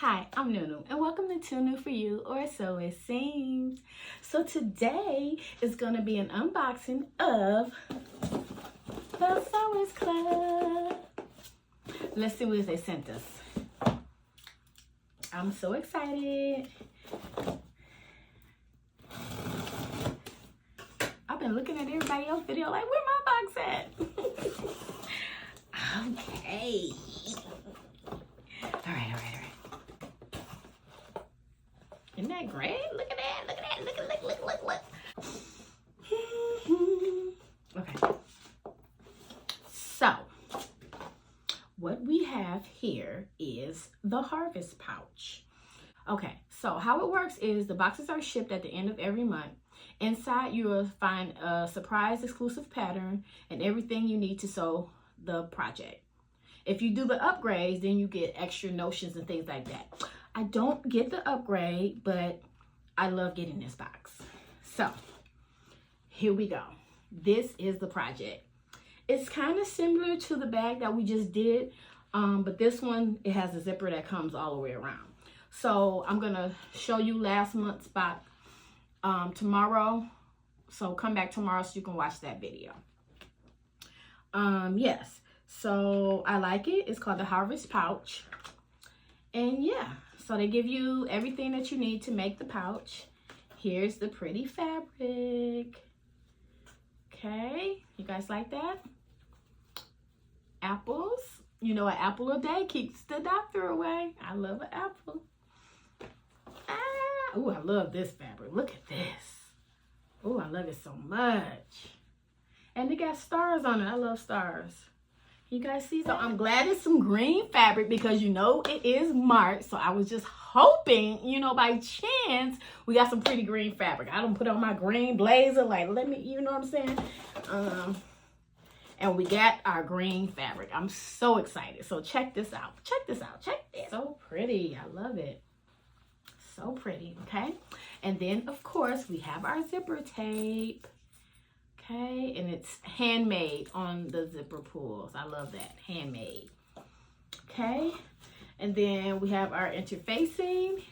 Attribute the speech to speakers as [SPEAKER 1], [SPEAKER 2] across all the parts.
[SPEAKER 1] Hi, I'm Nunu, and welcome to Too New For You, or So It Seems. So today is going to be an unboxing of the Sewers Club. Let's see what they sent us. I'm so excited. I've been looking at everybody else's video like, where my box at? Okay. All right. Isn't that great? Look at that. Look. Okay. So, what we have here is the harvest pouch. Okay, so how it works is the boxes are shipped at the end of every month. Inside, you will find a surprise exclusive pattern and everything you need to sew the project. If you do the upgrades, then you get extra notions and things like that. I don't get the upgrade, but I love getting this box. So here we go. This is the project. It's kind of similar to the bag that we just did, but this one, it has a zipper that comes all the way around. So I'm gonna show you last month's box tomorrow. So come back tomorrow so you can watch that video. Yes, so I like it. It's called the Harvest Pouch. And yeah, so they give you everything that you need to make the pouch. Here's the pretty fabric. Okay, you guys like that? Apples. You know, an apple a day keeps the doctor away. I love an apple. Oh, I love this fabric. Look at this. Oh, I love it so much. And they got stars on it. I love stars. You guys see? So I'm glad it's some green fabric because you know it is March. So I was just hoping, you know, by chance, we got some pretty green fabric. I don't put on my green blazer. Like, let me, you know what I'm saying? And we got our green fabric. I'm so excited. So check this out. Check this. So pretty. I love it. So pretty. Okay. And then, of course, we have our zipper tape. Okay, and it's handmade on the zipper pulls. I love that, handmade. Okay, and then we have our interfacing,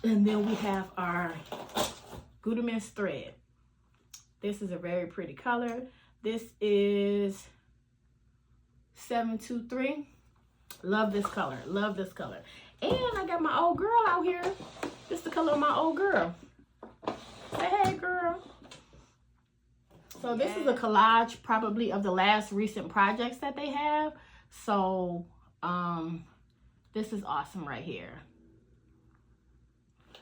[SPEAKER 1] and then we have our Goudamis thread. This is a very pretty color. This is 723. Love this color, love this color. And I got my old girl out here. This is the color of my old girl. Say hey, girl. So this is a collage probably of the last recent projects that they have. So this is awesome right here.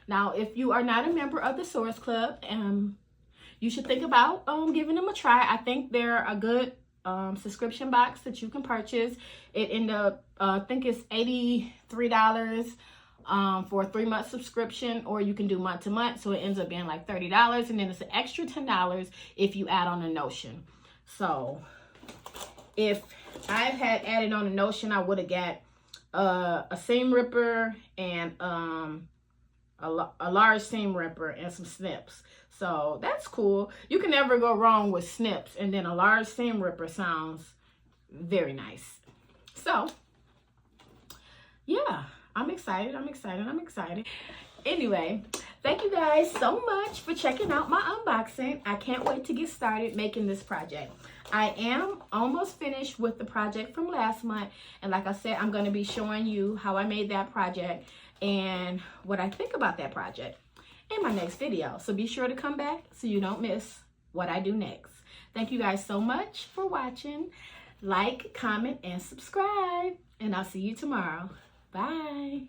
[SPEAKER 1] Now, if you are not a member of the Sewers Club, you should think about giving them a try. I think they're a good subscription box that you can purchase. It ended up, I think it's $83 for a 3-month subscription, or you can do month to month, so it ends up being like $30, and then it's an extra $10 if you add on a notion. So if I had added on a notion, I would have got a seam ripper and a large seam ripper and some snips. So that's cool. You can never go wrong with snips, and then a large seam ripper sounds very nice. So yeah, I'm excited. Anyway, thank you guys so much for checking out my unboxing. I can't wait to get started making this project. I am almost finished with the project from last month. And like I said, I'm going to be showing you how I made that project and what I think about that project in my next video. So be sure to come back so you don't miss what I do next. Thank you guys so much for watching. Like, comment, and subscribe. And I'll see you tomorrow. Bye.